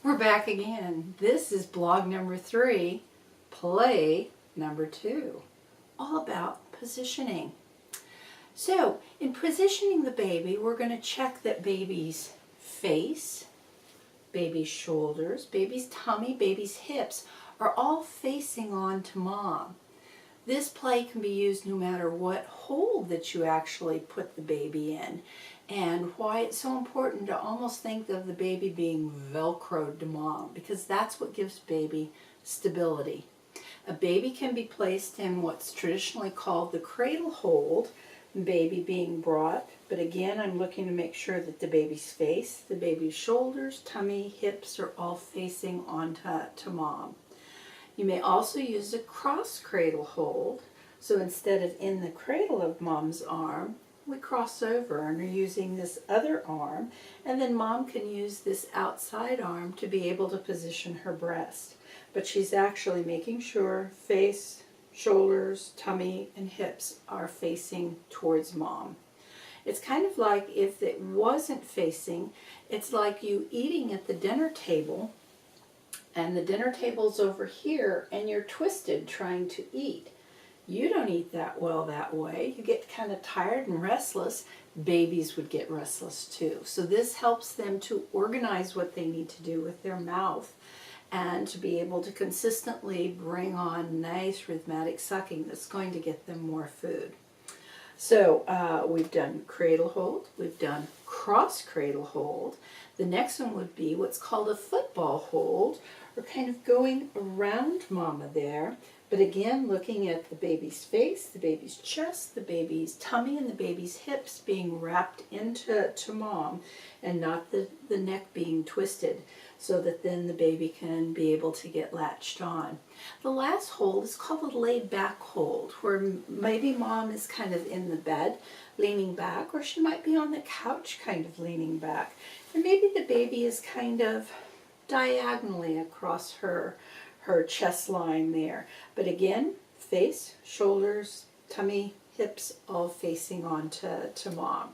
We're back again. This is blog number 3, play number 2, all about positioning. So, in positioning the baby, we're going to check that baby's face, baby's shoulders, baby's tummy, baby's hips are all facing on to mom. This play can be used no matter what hold that you actually put the baby in, and why it's so important to almost think of the baby being velcroed to mom, because that's what gives baby stability. A baby can be placed in what's traditionally called the cradle hold, baby being brought, but again I'm looking to make sure that the baby's face, the baby's shoulders, tummy, hips are all facing onto mom. You may also use a cross cradle hold, so instead of in the cradle of mom's arm, we cross over and are using this other arm, and then mom can use this outside arm to be able to position her breast. But she's actually making sure face, shoulders, tummy, and hips are facing towards mom. It's kind of like if it wasn't facing, it's like you eating at the dinner table, and the dinner table's over here, and you're twisted trying to eat. You don't eat that well that way. You get kind of tired and restless. Babies would get restless too. So this helps them to organize what they need to do with their mouth and to be able to consistently bring on nice rhythmic sucking that's going to get them more food. So we've done cradle hold, we've done cross cradle hold. The next one would be what's called a football hold. We're kind of going around mama there, but again looking at the baby's face, the baby's chest, the baby's tummy, and the baby's hips being wrapped into mom, and not the neck being twisted, so that then the baby can be able to get latched on. The last hold is called a laid back hold, where maybe mom is kind of in the bed leaning back, or she might be on the couch kind of leaning back, and maybe the baby is kind of diagonally across her chest line there. But again, face, shoulders, tummy, hips all facing on to mom.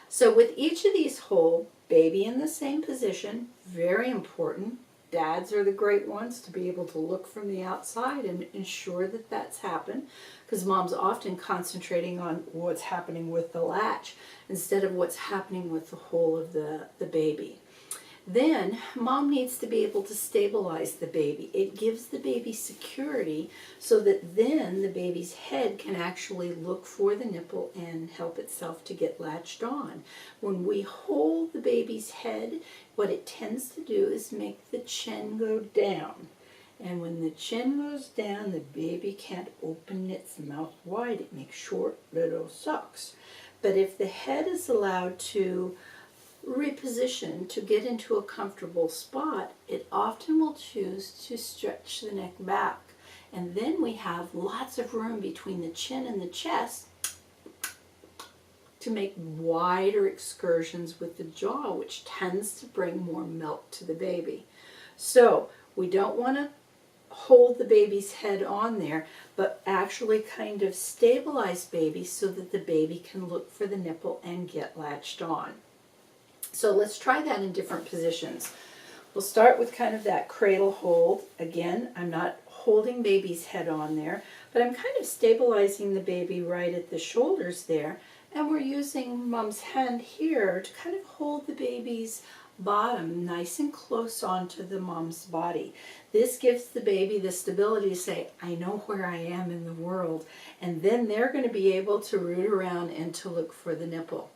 So with each of these hold, baby in the same position, very important. Dads are the great ones to be able to look from the outside and ensure that that's happened, because mom's often concentrating on what's happening with the latch instead of what's happening with the whole of the baby. Then mom needs to be able to stabilize the baby. It gives the baby security so that then the baby's head can actually look for the nipple and help itself to get latched on. When we hold the baby's head, what it tends to do is make the chin go down. And when the chin goes down, the baby can't open its mouth wide. It makes short little sucks. But if the head is allowed to reposition to get into a comfortable spot, it often will choose to stretch the neck back. And then we have lots of room between the chin and the chest to make wider excursions with the jaw, which tends to bring more milk to the baby. So we don't want to hold the baby's head on there, but actually kind of stabilize baby so that the baby can look for the nipple and get latched on. So let's try that in different positions. We'll start with kind of that cradle hold. Again, I'm not holding baby's head on there, but I'm kind of stabilizing the baby right at the shoulders there, and we're using mom's hand here to kind of hold the baby's bottom nice and close onto the mom's body. This gives the baby the stability to say, I know where I am in the world, and then they're going to be able to root around and to look for the nipple.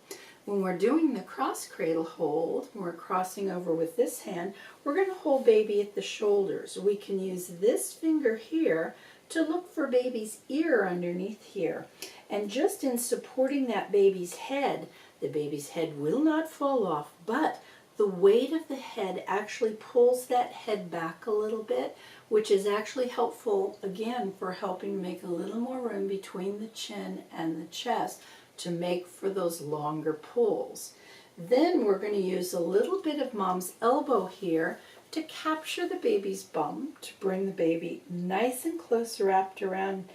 When we're doing the cross cradle hold, when we're crossing over with this hand, we're going to hold baby at the shoulders. We can use this finger here to look for baby's ear underneath here. And just in supporting that baby's head, the baby's head will not fall off, but the weight of the head actually pulls that head back a little bit, which is actually helpful, again, for helping make a little more room between the chin and the chest to make for those longer pulls. Then we're going to use a little bit of mom's elbow here to capture the baby's bum, to bring the baby nice and close wrapped around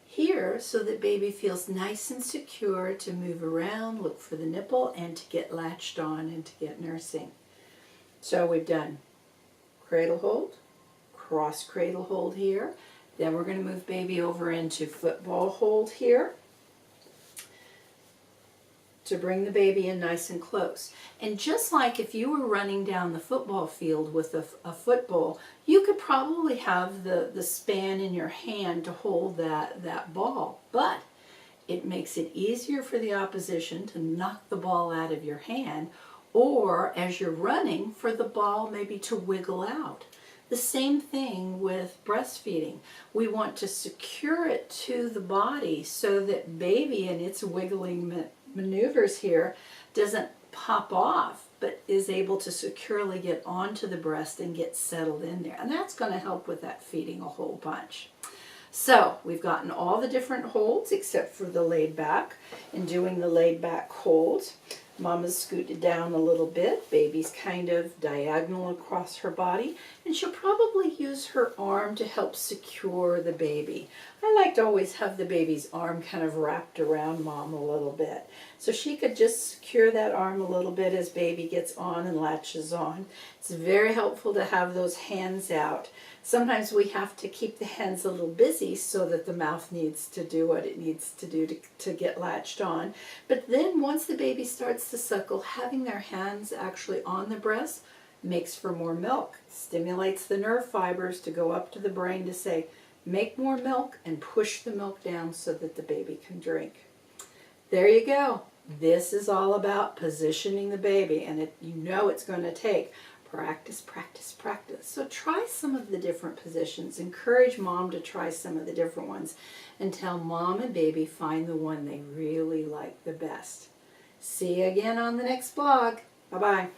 here so that baby feels nice and secure to move around, look for the nipple, and to get latched on and to get nursing. So we've done cradle hold, cross cradle hold here. Then we're going to move baby over into football hold here to bring the baby in nice and close. And just like if you were running down the football field with a football, you could probably have the span in your hand to hold that ball. But it makes it easier for the opposition to knock the ball out of your hand, or as you're running, for the ball maybe to wiggle out. The same thing with breastfeeding. We want to secure it to the body so that baby in its wiggling maneuvers here doesn't pop off, but is able to securely get onto the breast and get settled in there. And that's going to help with that feeding a whole bunch. So we've gotten all the different holds except for the laid back. In doing the laid back holds, Mama's scooted down a little bit. Baby's kind of diagonal across her body, and she'll probably use her arm to help secure the baby. I like to always have the baby's arm kind of wrapped around Mom a little bit. So she could just secure that arm a little bit as baby gets on and latches on. It's very helpful to have those hands out. Sometimes we have to keep the hands a little busy so that the mouth needs to do what it needs to do to get latched on. But then once the baby starts to suckle, having their hands actually on the breast makes for more milk. Stimulates the nerve fibers to go up to the brain to say, make more milk, and push the milk down so that the baby can drink. There you go. This is all about positioning the baby, and you know it's going to take practice, practice, practice. So try some of the different positions. Encourage Mom to try some of the different ones until Mom and baby find the one they really like the best. See you again on the next blog. Bye-bye.